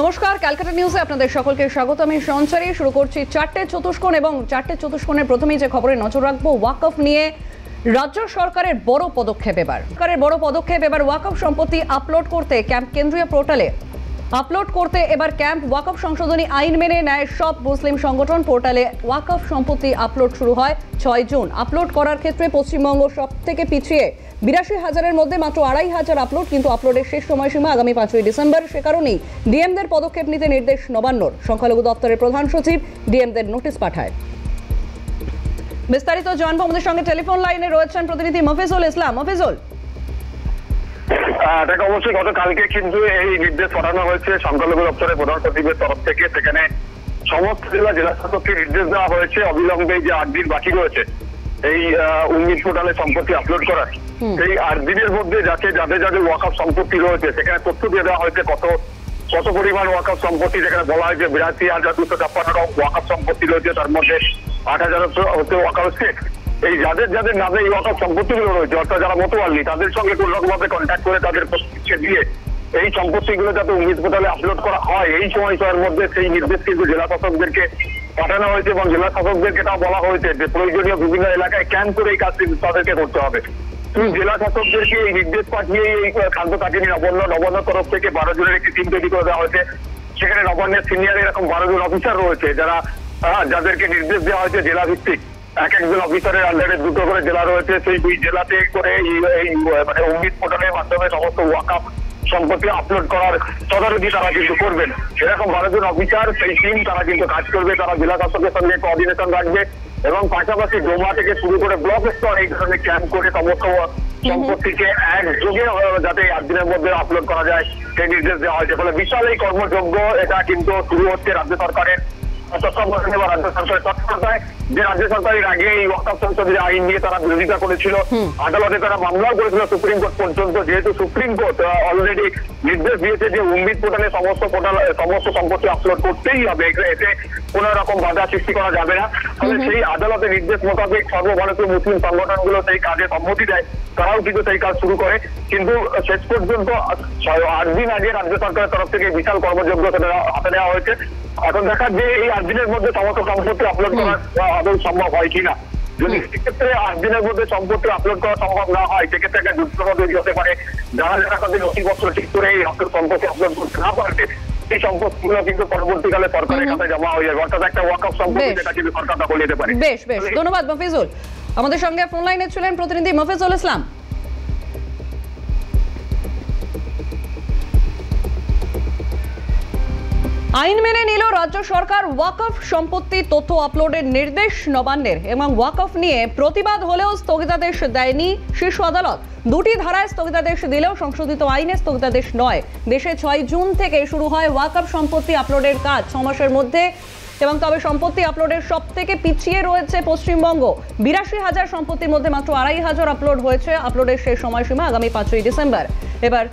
নমস্কার, ক্যালকাটা নিউজে আপনাদের সকলকে স্বাগত। আমি সঞ্চারী। শুরু করছি চারটে চতুষ্কোণ এবং চারটে চতুষ্কোণের প্রথমেই যে খবরে নজর রাখবো, ওয়াকফ নিয়ে রাজ্য সরকারের বড় পদক্ষেপ। এবার ওয়াকফ সম্পত্তি আপলোড করতে কেন্দ্রীয় পোর্টালে ক্যাম্প ওয়াকফ সংশোধনী আইন মেনে নেয় সব মুসলিম সংগঠন। পোর্টালে ওয়াকফ সম্পত্তি আপলোড শুরু হয় 6 জুন। আপলোড করার ক্ষেত্রে পশ্চিমবঙ্গ সব থেকে পিছিয়ে, 82,000-এর মধ্যে মাত্র 2,500 আপলোড, কিন্তু আপলোডের শেষ সময়সীমা আগামী 5ই ডিসেম্বর। সে কারণেই ডিএমদের পদক্ষেপ নিতে নির্দেশ নবান্নর। সংখ্যালঘু দপ্তরের প্রধান সচিব ডিএমদের নোটিশ পাঠায়। বিস্তারিত জানবো, আমাদের সঙ্গে টেলিফোন লাইনে রয়েছেন প্রতিনিধি মফিজুল ইসলাম। মফিজুল, এটাকে অবশ্যই গতকালকে কিন্তু এই নির্দেশ পাঠানো হয়েছে সংখ্যালঘু দপ্তরের প্রধান সচিবের তরফ থেকে। সেখানে সমস্ত জেলা শাসককে নির্দেশ দেওয়া হয়েছে অবিলম্বে যে 8 দিন বাকি রয়েছে এই উম্মিদ পোর্টালে সম্পত্তি আপলোড করার, সেই 8 দিনের মধ্যে যাদের ওয়াকফ সম্পত্তি রয়েছে সেখানে তথ্য দিয়ে দেওয়া হয়েছে কত পরিমাণ ওয়াকফ সম্পত্তি। যেখানে বলা হয়েছে 82,256 ওয়াকফ সম্পত্তি রয়েছে, তার মধ্যে 8,000 হচ্ছে ওয়াকফ স্টেট। এই যাদের নামে এই ওয়াকফ সম্পত্তিগুলো রয়েছে, অর্থাৎ যারা মোতোয়াল্লি, তাদের সঙ্গে কোন রকম ভাবে কন্ট্যাক্ট করে তাদের প্রতিষ্ঠা দিয়ে এই সম্পত্তিগুলো যাতে উম্মিদ পোর্টালে আপলোড করা হয়, এই সময়টার মধ্যে সেই নির্দেশ কিন্তু জেলা শাসকদেরকে পাঠানো হয়েছে। এবং জেলা শাসকদেরকে এটাও বলা হয়েছে যে প্রয়োজনীয় বিভিন্ন এলাকায় ক্যাম্প করে এই কাজ তাদেরকে করতে হবে। জেলা শাসকদেরকে এই নির্দেশ পাঠিয়ে এই খাদ্য কাটিনী নবান্ন তরফ থেকে 12 জনের একটি টিম তৈরি করে দেওয়া হয়েছে। সেখানে নবান্নের সিনিয়র এরকম 12 জন অফিসার রয়েছে যাদেরকে নির্দেশ দেওয়া হয়েছে জেলা ভিত্তিক। এক একজন অফিসারের আন্ডারে 2টো করে জেলা রয়েছে। সেই 2 জেলাতে করে এই মানে উম্মিদ পোর্টালের মাধ্যমে সমস্ত ওয়াকফ সম্পত্তি আপলোড করার তদারকি তারা কিন্তু করবেন। এরকম 12 জন অফিসার, সেই টিম তারা কিন্তু কাজ করবে। তারা জেলা শাসকের সঙ্গে কোঅর্ডিনেশন রাখবে এবং পাশাপাশি ডোমা থেকে শুরু করে ব্লক স্তর এই ধরনের ক্যাম্প করে সমস্ত সম্পত্তিকে একযোগে যাতে 8 দিনের মধ্যে আপলোড করা যায় সেই নির্দেশ দেওয়া হয়েছে। ফলে বিশাল এই কর্মযজ্ঞ এটা কিন্তু শুরু হচ্ছে রাজ্য সরকারের তত্ত্বাবধানে বা রাজ্য সরকারের তৎপরতায়। যে রাজ্য সরকারের আগে এই ওয়াকফ সংশোধনী আইন নিয়ে তারা বিরোধিতা করেছিল, আদালতে তারা মামলাও করেছিল সুপ্রিম কোর্ট পর্যন্ত। যেহেতু সুপ্রিম কোর্ট অলরেডি নির্দেশ দিয়েছে যে উম্মিদ পোর্টালে সমস্ত সম্পত্তি আপলোড করতেই হবে, এতে কোন রকম বাধা সৃষ্টি করা যাবে না। ফলে সেই আদালতের নির্দেশ মোতাবেক সর্বভারতীয় মুসলিম সংগঠনগুলো সেই কাজে সম্মতি দেয়, তারাও কিন্তু সেই কাজ শুরু করে। কিন্তু শেষ পর্যন্ত 8 দিন আগে রাজ্য সরকারের তরফ থেকে বিশাল কর্মযজ্ঞ হাতে নেওয়া হয়েছে। এখন দেখার যে এই 8 দিনের মধ্যে সমস্ত সম্পত্তি আপলোড করা আদৌ সম্ভব হয় কিনা। যদি সেক্ষেত্রে 8 দিনের মধ্যে সম্পত্তি আপলোড করা সম্ভব না হয়, সেক্ষেত্রে একটা দুর্ঘটনা তৈরি হতে পারে। যারা তাদের নথিপত্র ঠিক করে এই সম্পত্তি আপলোড করতে না পারবে, এই সম্পত্তিগুলো কিন্তু পরবর্তীকালে সরকারের কাছে জমা হয়ে যাবে। অর্থাৎ একটা ওয়াকফ সম্পত্তি যেটা কিন্তু সরকার দখল নিতে পারে। বেশ ধন্যবাদ মফিজুল। আমাদের সঙ্গে ফোন লাইনে ছিলেন প্রতিনিধি মফিজুল ইসলাম। আইন মেনে নিল রাজ্য সরকার ওয়াকফ সম্পত্তি তথ্য আপলোডের নির্দেশ নবান্নের। এবং ওয়াকফ নিয়ে প্রতিবাদ হলেও স্থগিতাদেশ দেয়নি শীর্ষ আদালত। 2টি ধারায় স্থগিতাদেশ দিলেও সংশোধিত আইনে স্থগিতাদেশ নয়। দেশে 6 জুন থেকে শুরু হয় ওয়াকফ সম্পত্তি আপলোডের কাজ 6 মাসের মধ্যে। এবং তবে সম্পত্তি আপলোডের সব থেকে পিছিয়ে রয়েছে পশ্চিমবঙ্গ। 82,000 সম্পত্তির মধ্যে মাত্র 2,500 আপলোড হয়েছে। আপলোডের শেষ সময়সীমা আগামী 5ই ডিসেম্বর। এবার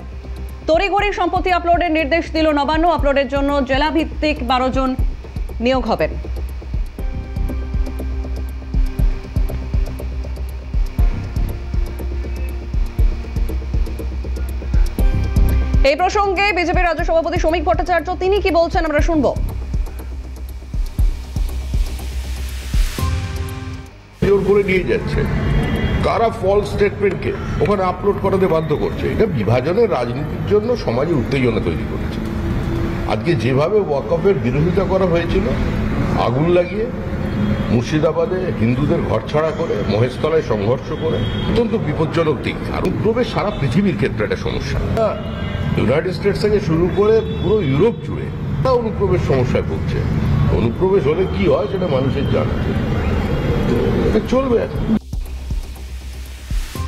তড়িঘড়ি সম্পত্তি আপলোডের নির্দেশ দিল নবান্ন। আপলোডের জন্য জেলা ভিত্তিক 12 জন নিয়োগ হবেন। এই প্রসঙ্গে বিজেপির রাজ্য সভাপতি শ্রমিক ভট্টাচার্য তিনি কি বলছেন আমরা শুনবো। জোর করে নিয়ে যাচ্ছে, কারা ফলস স্টেটমেন্টকে ওখানে আপলোড করাতে বাধ্য করছে। এটা বিভাজনের রাজনীতির জন্য সমাজে উত্তেজনা তৈরি করেছে। আজকে যেভাবে ওয়াকফের বিরোধিতা করা হয়েছিল, আগুন লাগিয়ে মুর্শিদাবাদে হিন্দুদের ঘরছাড়া করে, মহেশতলায় সংঘর্ষ করে, অত্যন্ত বিপজ্জনক দিক। আর অনুপ্রবেশ সারা পৃথিবীর ক্ষেত্রে একটা সমস্যা। ইউনাইটেড স্টেটস থেকে শুরু করে পুরো ইউরোপ জুড়ে তা অনুপ্রবেশ সমস্যায় ভুগছে। অনুপ্রবেশ হলে কি হয় সেটা মানুষের জানা চলবে।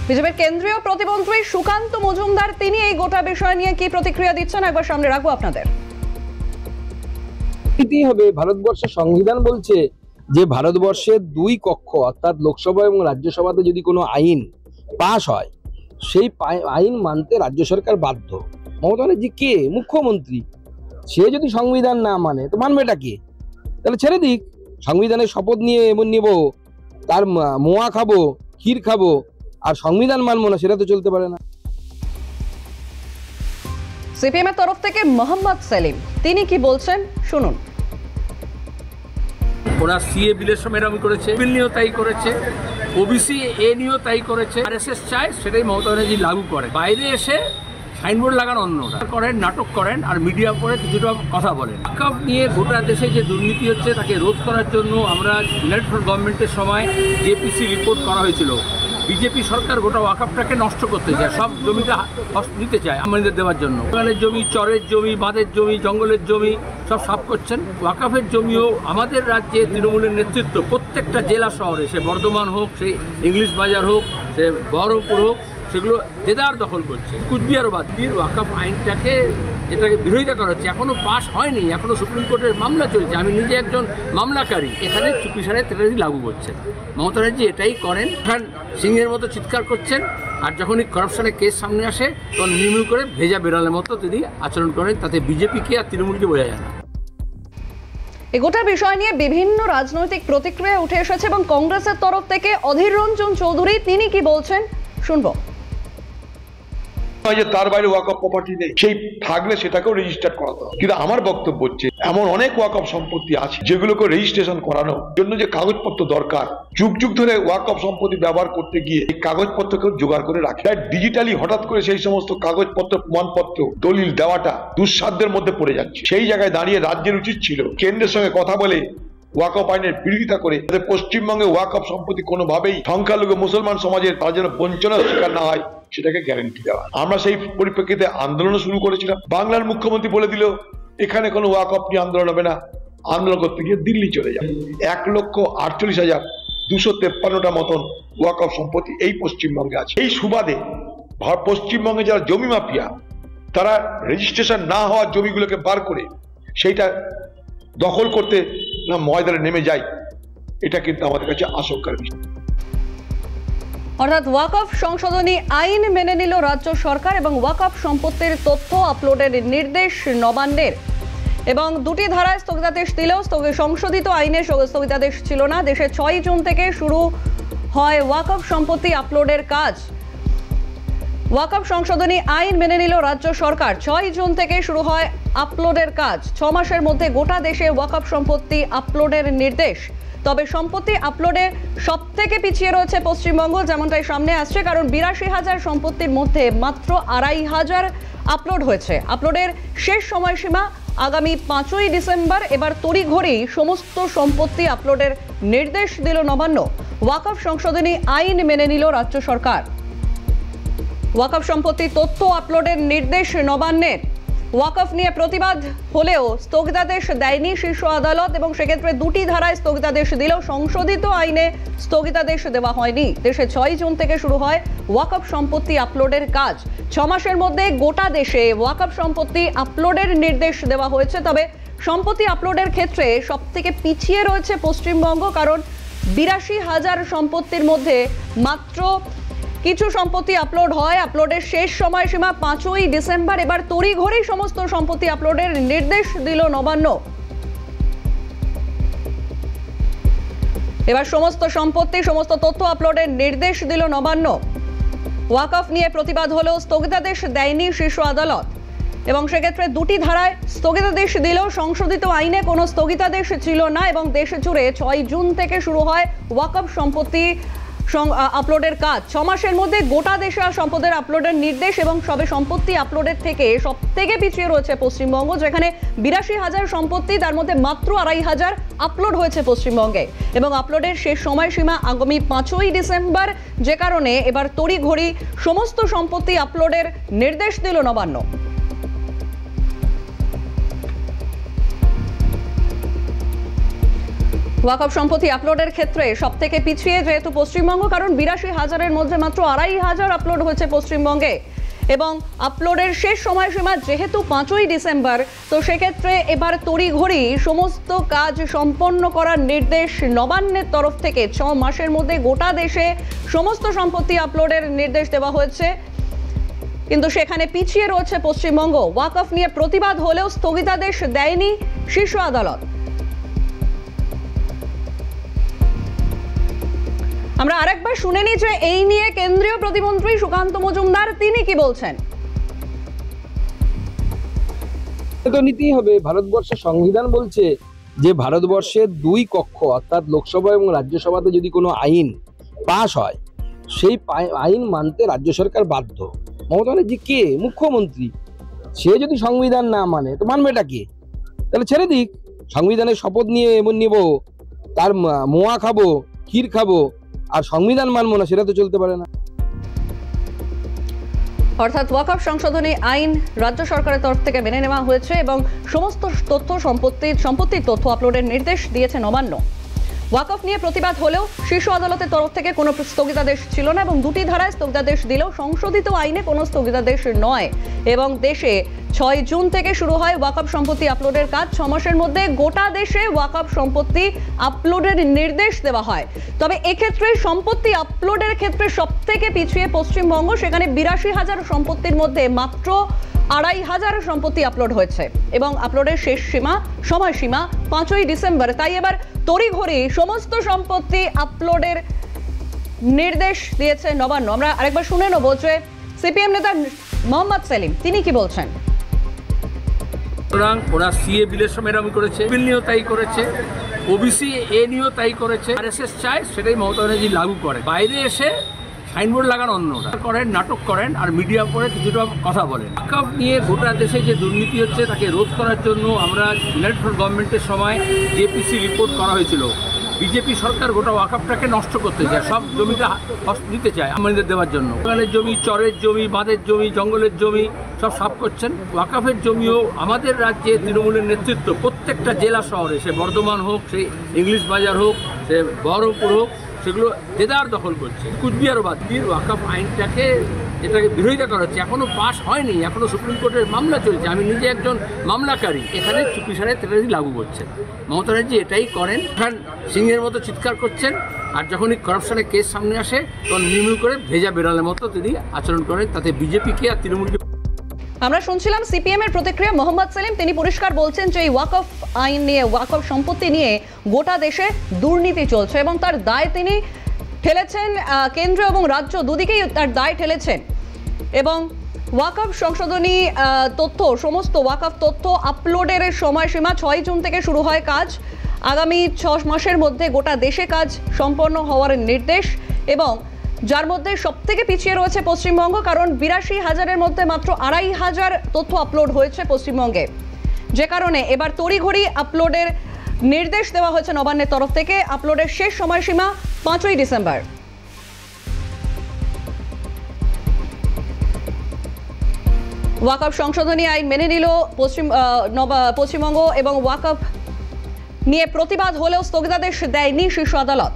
বিজেপির কেন্দ্রীয় প্রতিমন্ত্রী সুকান্ত মজুমদার তিনি এই গোটা বিষয় নিয়ে কি প্রতিক্রিয়া দিচ্ছেন একবার সামনে রাখবো আপনাদের। হবে ভারতবর্ষের সংবিধান বলছে যে ভারতবর্ষের 2 কক্ষ অর্থাৎ লোকসভা এবং রাজ্যসভাতে যদি কোনো আইন পাশ হয়, সেই আইন মানতে রাজ্য সরকার বাধ্য। মমতা ব্যানার্জি কে? মুখ্যমন্ত্রী। সে যদি সংবিধান না মানে তো মানবেটা কে? তাহলে ছেড়ে দিক। সংবিধানের শপথ নিয়ে এমন নিব, তার মোয়া খাবো, ক্ষীর খাবো, আর সংবিধান মানবো না, সেটা তো চলতে পারে না। সিপিএম এর তরফ থেকে মোহাম্মদ সেলিম, তিনি কি বলছেন শুনুন। ওরা সিএ বিলের সময় এরকম করেছে, বিল নিয়েও তাই করেছে, ওবিসি এ নিয়েও তাই করেছে। আরএসএস চায় সেটাই মমতা ব্যানার্জি লাগু করে। বাইরে এসে সাইনবোর্ড লাগান অন্যরা করেন, নাটক করেন, আর মিডিয়া করে কিছুটা কথা বলেন। ওয়াকফ নিয়ে গোটা দেশে যে দুর্নীতি হচ্ছে তাকে রোধ করার জন্য আমরা ইউনাইটেড ফ্রন্ট গভর্নমেন্টের সময় জেপিসি রিপোর্ট করা হয়েছিল। বিজেপি সরকার গোটা ওয়াকফটাকে নষ্ট করতে চায়, সব জমিটা নিতে চায় আমাদের দেওয়ার জন্য। বাগানের জমি, চরের জমি, বাঁধের জমি, জঙ্গলের জমি সব সাফ করছেন। ওয়াকফের জমিও আমাদের রাজ্যে তৃণমূলের নেতৃত্ব প্রত্যেকটা জেলা শহরে, সে বর্ধমান হোক, সে ইংলিশ বাজার হোক, সে বহরমপুর হোক, সেগুলো দেদার দখল করছে। কুচবিহারও বাদ দিয়ে ওয়াকফ আইনটাকে এটাকে বিরোধিতা করা হচ্ছে, এখনও পাস হয়নি, এখনও সুপ্রিম কোর্টের মামলা চলছে। আমি নিজে একজন মামলাকারী, এখানে চুপিসারে তেটারি লাগু করছেন। মমতা ব্যানার্জি এটাই করেন, খান সিংহের মতো চিৎকার করছেন, আর যখনই করাপশনের কেস সামনে আসে তখন মিউমিউ করে ভেজা বেড়ালের মতো তিনি আচরণ করেন। তাতে বিজেপিকে আর তৃণমূলকে বোঝা যায় না। এই গোটা বিষয় নিয়ে বিভিন্ন রাজনৈতিক প্রতিক্রিয়া উঠে এসেছে এবং কংগ্রেসের তরফ থেকে অধীর রঞ্জন চৌধুরী তিনি কি বলছেন শুনবো। যে তার বাইরে ওয়াকফ প্রপার্টি নেই, সেই থাকলে সেটাকেও রেজিস্টার করাতে হবে। কিন্তু আমার বক্তব্য হচ্ছে এমন অনেক ওয়াকফ সম্পত্তি আছে যেগুলোকে রেজিস্ট্রেশন করানোর জন্য যে কাগজপত্র দরকার, যুগ যুগ ধরে ওয়াকফ সম্পত্তি ব্যবহার করতে গিয়ে এই কাগজপত্রকে জোগাড় করে রাখে। তাই ডিজিটালি হঠাৎ করে সেই সমস্ত কাগজপত্র, প্রমাণপত্র, দলিল দেওয়াটা দুঃসাধ্যের মধ্যে পড়ে যাচ্ছে। সেই জায়গায় দাঁড়িয়ে রাজ্যের উচিত ছিল কেন্দ্রের সঙ্গে কথা বলে ওয়াকফ আইনের বিরোধিতা করে পশ্চিমবঙ্গে ওয়াকফ সম্পত্তি কোনোভাবেই সংখ্যালঘু মুসলমান সমাজের তার যেন বঞ্চনার শিকার না হয় সেটাকে গ্যারান্টি দেওয়া। আমরা সেই পরিপ্রেক্ষিতে আন্দোলন শুরু করেছিলাম। বাংলার মুখ্যমন্ত্রী বলে দিল এখানে কোনো ওয়াকফ নিয়ে আন্দোলন হবে না, আন্দোলন করতে গিয়ে দিল্লি চলে যাবে। 1,48,253টা মতন ওয়াকফ সম্পত্তি এই পশ্চিমবঙ্গে আছে। এই সুবাদে পশ্চিমবঙ্গে যারা জমি মাফিয়া তারা রেজিস্ট্রেশন না হওয়ার জমিগুলোকে বার করে সেইটা দখল করতে না ময়দানে নেমে যায়, এটা কিন্তু আমাদের কাছে আশঙ্কার বিষয়। অর্থাৎ ওয়াকফ সংশোধনী আইন মেনে নিল রাজ্য সরকার এবং ওয়াকফ সম্পত্তির তথ্য আপলোডের নির্দেশ নবান্নের, এবং দুটি ধারায় স্থগিতাদেশ দিলেও সংশোধিত আইনে স্থগিতাদেশ ছিল না। দেশে 6 জুন থেকে শুরু হয় ওয়াকফ সম্পত্তি আপলোডের কাজ। ওয়াকফ সংশোধনী আইন মেনে নিল রাজ্য সরকার, 6 জুন থেকে শুরু হয় আপলোডের কাজ। 6 মাসের মধ্যে গোটা দেশে ওয়াকফ সম্পত্তি আপলোডের নির্দেশ। তবে সম্পত্তি আপলোডে সব থেকে পিছিয়ে রয়েছে পশ্চিমবঙ্গ, যেমনটাই সামনে আসছে, কারণ 82,000 সম্পত্তির মধ্যে মাত্র 2,500 আপলোড হয়েছে। আপলোডের শেষ সময়সীমা আগামী 5ই ডিসেম্বর। এবার তড়িঘড়ি সমস্ত সম্পত্তি আপলোডের নির্দেশ দিল নবান্ন। ওয়াকফ সংশোধনী আইন মেনে নিল রাজ্য সরকার। ওয়াকফ সম্পত্তি তথ্য আপলোডের নির্দেশ নবান্নের। ওয়াকফ নিয়ে প্রতিবাদ হলেও স্থগিতাদেশ দেয়নি শীর্ষ আদালত, এবং সেক্ষেত্রে দুটি ধারায় স্থগিতাদেশ দিলেও সংশোধিত আইনে স্থগিতাদেশ দেওয়া হয়নি। দেশে 6 জুন থেকে শুরু হয় ওয়াকফ সম্পত্তি আপলোডের কাজ। 6 মাসের মধ্যে গোটা দেশে ওয়াকফ সম্পত্তি আপলোডের নির্দেশ দেওয়া হয়েছে। তবে সম্পত্তি আপলোডের ক্ষেত্রে সব থেকে পিছিয়ে রয়েছে পশ্চিমবঙ্গ, কারণ 82,000 সম্পত্তির মধ্যে মাত্র কিছু সম্পত্তি আপলোড হয়। আপলোডের শেষ সময়সীমা 5ই ডিসেম্বর। এবার তড়িঘড়ি সমস্ত সম্পত্তি আপলোডের নির্দেশ দিল নবান্ন। এবার সমস্ত সম্পত্তি, সমস্ত তথ্য আপলোডের নির্দেশ দিল নবান্ন। ওয়াকফ নিয়ে প্রতিবাদ হলেও স্থগিতাদেশ দেয়নি শীর্ষ আদালত, এবং সেক্ষেত্রে দুটি ধারায় স্থগিতাদেশ দিলেও সংশোধিত আইনে কোনো স্থগিতাদেশ ছিল না, এবং দেশ জুড়ে 6 জুন থেকে শুরু হয় ওয়াকফ সম্পত্তি আপলোডের কাজ। 6 মাসের মধ্যে গোটা দেশে সম্পদের আপলোডের নির্দেশ, এবং সবে সম্পত্তি আপলোডের থেকে সব থেকে পিছিয়ে রয়েছে পশ্চিমবঙ্গ, যেখানে 82,000 সম্পত্তি, তার মধ্যে মাত্র 2,500 আপলোড হয়েছে পশ্চিমবঙ্গে, এবং আপলোডের শেষ সময়সীমা আগামী 5ই ডিসেম্বর, যে কারণে এবার তড়িঘড়ি সমস্ত সম্পত্তি আপলোডের নির্দেশ দিল নবান্ন। ওয়াকফ সম্পত্তি আপলোডের ক্ষেত্রে সব থেকে পিছিয়ে যেহেতু পশ্চিমবঙ্গ, কারণ 82,000-এর মধ্যে মাত্র 2,500 আপলোড হয়েছে পশ্চিমবঙ্গে, এবং আপলোডের শেষ সময়সীমা যেহেতু 5ই ডিসেম্বর, তো সেক্ষেত্রে এবার তড়িঘড়ি সমস্ত কাজ সম্পন্ন করার নির্দেশ নবান্নের তরফ থেকে। 6 মাসের মধ্যে গোটা দেশে সমস্ত সম্পত্তি আপলোডের নির্দেশ দেওয়া হয়েছে, কিন্তু সেখানে পিছিয়ে রয়েছে পশ্চিমবঙ্গ। ওয়াকফ নিয়ে প্রতিবাদ হলেও স্থগিতাদেশ দেয়নি শীর্ষ আদালত। আমরা আরেকবার শুনে নিই যে এই নিয়ে কেন্দ্রীয় প্রতিমন্ত্রী সুকান্ত মজুমদার তিনি কি বলছেন। তো নিতেই হবে। ভারতবর্ষের সংবিধান বলছে যে ভারতবর্ষের দুই কক্ষ অর্থাৎ লোকসভা এবং রাজ্যসভাতে যদি কোনো আইন পাশ হয় সেই আইন মানতে রাজ্য সরকার বাধ্য। মমতা ব্যানার্জি কে? মুখ্যমন্ত্রী। সে যদি সংবিধান না মানে তো মানবেটা কে? তাহলে ছেড়ে দিক। সংবিধানের শপথ নিয়ে এমন নিব, তার মোয়া খাবো, ক্ষীর খাবো, আর সংবিধান মানবো না, সেটা তো চলতে পারে না। অর্থাৎ ওয়াকফ সংশোধনী আইন রাজ্য সরকারের তরফ থেকে মেনে নেওয়া হয়েছে এবং সমস্ত তথ্য সম্পত্তির তথ্য আপলোডের নির্দেশ দিয়েছে নবান্ন। ওয়াকফ নিয়ে প্রতিবাদ হলেও শীর্ষ আদালতের তরফ থেকে কোনো স্থগিতাদেশ ছিল না এবং দুটি ধারায় স্থগিতাদেশ দিলেও সংশোধিত আইনে কোনো স্থগিতাদেশ নয়। এবং দেশে 6 জুন থেকে শুরু হয় ওয়াকফ সম্পত্তি আপলোডের কাজ। 6 মাসের মধ্যে গোটা দেশে ওয়াকফ সম্পত্তি আপলোডের নির্দেশ দেওয়া হয়। তবে এক্ষেত্রে সম্পত্তি আপলোডের ক্ষেত্রে সবথেকে পিছিয়ে পশ্চিমবঙ্গ। সেখানে 82,000 সম্পত্তির মধ্যে মাত্র 2,500 সম্পত্তি আপলোড হয়েছে এবং আপলোডের শেষ সময়সীমা 5ই ডিসেম্বর। তাই এবার তড়িঘড়ি সমস্ত সম্পত্তি আপলোডের নির্দেশ দিয়েছে নবান্ন। আমরা আরেকবার শুনে নেব যে সিপিএম নেতা মোহাম্মদ সেলিম তিনি কি বলছেন। সুতরাং ওরা সিএ বিলের সময় এরকম করেছে, বিল নিয়েও তাই করেছে, ওবিসি এ নিয়েও তাই করেছে। আরএসএস চায় সেটাই মমতা ব্যানার্জি লাগু করে। বাইরে এসে সাইনবোর্ড লাগান অন্যরা করেন, নাটক করেন আর মিডিয়া করে কিছুটা কথা বলেন। ওয়াকফ নিয়ে গোটা দেশে যে দুর্নীতি হচ্ছে তাকে রোধ করার জন্য আমরা ইউনাইটেড গভর্নমেন্টের সময় জেপিসি রিপোর্ট করা হয়েছিল। বিজেপি সরকার গোটা ওয়াকফটাকে নষ্ট করতে চায়, সব জমিটা নিতে চায় আমাদের দেওয়ার জন্য। ওখানের জমি, চরের জমি, বাঁধের জমি, জঙ্গলের জমি সব সাফ করছেন। ওয়াকফের জমিও আমাদের রাজ্যে তৃণমূলের নেতৃত্ব প্রত্যেকটা জেলা শহরে, সে বর্ধমান হোক, সে ইংলিশ বাজার হোক, সে বহরমপুর হোক, সেগুলো দেদার দখল করছে। কুচবিহারও বাদ দিয়ে ওয়াকফ আইনটাকে এটাকে বিরোধিতা করা হচ্ছে। এখনও পাস হয়নি, এখনও সুপ্রিম কোর্টের মামলা চলছে। আমি নিজে একজন মামলাকারী। এখানে চুপিসারে তেলারি লাগু করছেন মমতা ব্যানার্জি, এটাই করেন। খান সিংহের মতো চিৎকার করছেন আর যখনই করাপশনের কেস সামনে আসে তখন মিউমিউ করে ভেজা বেড়ালের মতো তিনি আচরণ করেন। তাতে বিজেপিকে আর তৃণমূলকে। আমরা শুনছিলাম সিপিএম এর প্রতিক্রিয়া। মোহাম্মদ সেলিম তিনি পরিষ্কার বলছেন যে এই ওয়াকফ আইন নিয়ে, ওয়াকফ সম্পত্তি নিয়ে গোটা দেশে দুর্নীতি চলছে এবং তার দায় তিনি ঠেলেছেন কেন্দ্র এবং রাজ্য দুদিকেই তার দায় ঠেলেছেন। এবং ওয়াকফ সংশোধনী তথ্য, সমস্ত ওয়াকফ তথ্য আপলোডের সময়সীমা 6 জুন থেকে শুরু হয় কাজ। আগামী 6 মাসের মধ্যে গোটা দেশে কাজ সম্পন্ন হওয়ার নির্দেশ এবং যার মধ্যে সবথেকে পিছিয়ে রয়েছে পশ্চিমবঙ্গ, কারণ 82,000-এর মধ্যে মাত্র 2,500 তথ্য আপলোড হয়েছে পশ্চিমবঙ্গে। যে কারণে এবার তড়িঘড়ি আপলোডের নির্দেশ দেওয়া হয়েছে নবান্নের তরফ থেকে। আপলোডের শেষ সময়সীমা 5ই ডিসেম্বর। ওয়াকফ সংশোধনী আইন মেনে নিল পশ্চিমবঙ্গ এবং ওয়াকফ নিয়ে প্রতিবাদ হলেও স্থগিতাদেশ দেয়নি শীর্ষ আদালত।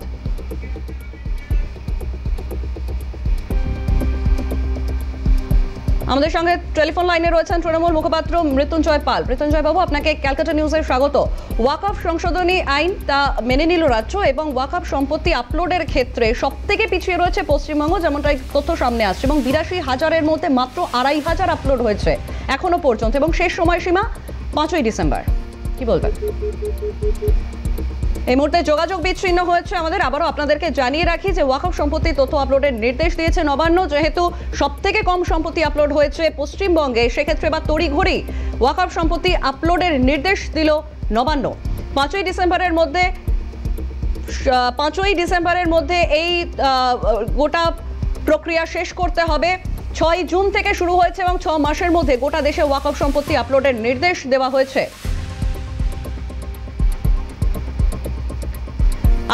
আমাদের সঙ্গে টেলিফোন লাইনে রয়েছেন তৃণমূল মুখপাত্র মৃত্যুঞ্জয় পাল। মৃত্যুঞ্জয় বাবু, আপনাকে ক্যালকাটা নিউজে স্বাগত। ওয়াকফ সংশোধনী আইন তা মেনে নিল রাজ্য এবং ওয়াকফ সম্পত্তি আপলোডের ক্ষেত্রে সবথেকে পিছিয়ে রয়েছে পশ্চিমবঙ্গ, যেমনটাই তথ্য সামনে আসছে। এবং 82,000-এর মধ্যে মাত্র 2,500 আপলোড হয়েছে এখনো পর্যন্ত এবং শেষ সময়সীমা 5ই ডিসেম্বর। কি বলবেন? এই মুহূর্তে যোগাযোগ বিচ্ছিন্ন হয়েছে আমাদের। আবারও আপনাদেরকে জানিয়ে রাখি যে ওয়াকফ সম্পত্তি তথ্য আপলোডের নির্দেশ দিয়েছে নবান্ন। যেহেতু সবথেকে কম সম্পত্তি আপলোড হয়েছে পশ্চিমবঙ্গে, সেক্ষেত্রে বা তড়িঘড়ি ওয়াকফ সম্পত্তি আপলোডের নির্দেশ দিল নবান্ন। 5ই ডিসেম্বরের মধ্যে এই গোটা প্রক্রিয়া শেষ করতে হবে। 6 জুন থেকে শুরু হয়েছে এবং 6 মাসের মধ্যে গোটা দেশে ওয়াকফ সম্পত্তি আপলোডের নির্দেশ দেওয়া হয়েছে।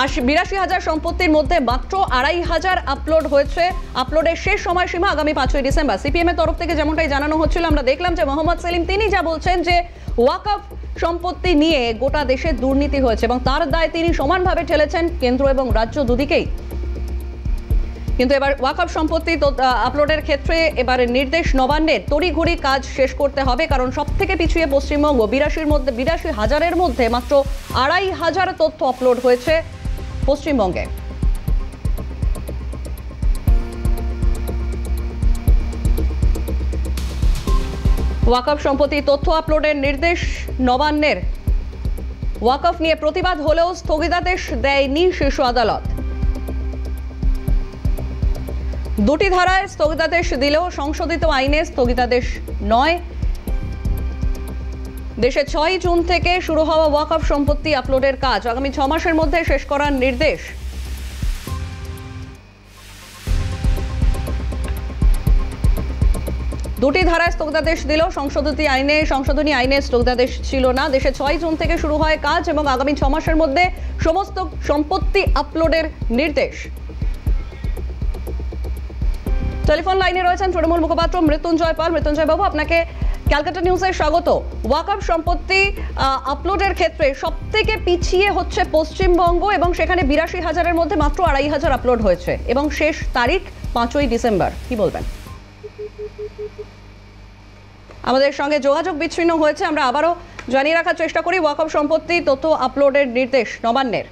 82,000 সম্পত্তির মধ্যে মাত্র 2,500 আপলোড হয়েছে। আপলোডের শেষ সময়সীমা আগামী 5ই ডিসেম্বর। সিপিএম এর তরফ থেকে যেমনটাই জানানো হচ্ছিল, আমরা দেখলাম যে মোহাম্মদ সেলিম তিনি যা বলছেন যে ওয়াকফ সম্পত্তি নিয়ে গোটা দেশে দুর্নীতি হয়েছে এবং তার দায় তিনি সমানভাবে ঠেলেছেন কেন্দ্র এবং রাজ্য দুদিকেই। কিন্তু এবার ওয়াকফ সম্পত্তি আপলোডের ক্ষেত্রে এবারে নির্দেশ নবান্নের, তড়িঘড়ি কাজ শেষ করতে হবে, কারণ সব থেকে পিছিয়ে পশ্চিমবঙ্গ। 82,000-এর মধ্যে মাত্র 2,500 তথ্য আপলোড হয়েছে পশ্চিমবঙ্গে। ওয়াকফ সম্পত্তি তথ্য আপলোডের নির্দেশ নবান্নের। ওয়াকফ নিয়ে প্রতিবাদ হলেও স্থগিতাদেশ দেয়নি শীর্ষ আদালত। দুটি ধারায় স্থগিতাদেশ দিলেও সংশোধিত আইনে স্থগিতাদেশ নয়। দেশে 6 জুন থেকে শুরু হওয়া ওয়াকফ সম্পত্তি আপলোডের কাজ আগামী 6 মাসের মধ্যে শেষ করার নির্দেশ। দুটি ধারায় স্থগিতাদেশ দিল সংশোধনী আইনে স্থগিতাদেশ ছিল না। দেশে 6 জুন থেকে শুরু হয় কাজ এবং আগামী 6 মাসের মধ্যে সমস্ত সম্পত্তি আপলোডের নির্দেশ। টেলিফোন লাইনে রয়েছেন তৃণমূল মুখপাত্র মৃত্যুঞ্জয় পাল। মৃত্যুঞ্জয় বাবু, আপনাকে ক্যালকাটা নিউজে স্বাগত। ওয়াকফ সম্পত্তি আপলোডের ক্ষেত্রে সব থেকে পিছিয়ে হচ্ছে পশ্চিমবঙ্গ এবং সেখানে 82,000-এর মধ্যে মাত্র 2,500 আপলোড হয়েছে এবং শেষ তারিখ 5ই ডিসেম্বর। কি বলবেন? আমাদের সঙ্গে যোগাযোগ বিচ্ছিন্ন হয়েছে, আমরা আবারও জানিয়ে রাখার চেষ্টা করি ওয়াকফ সম্পত্তি তথ্য আপলোডের নির্দেশ নবান্নের।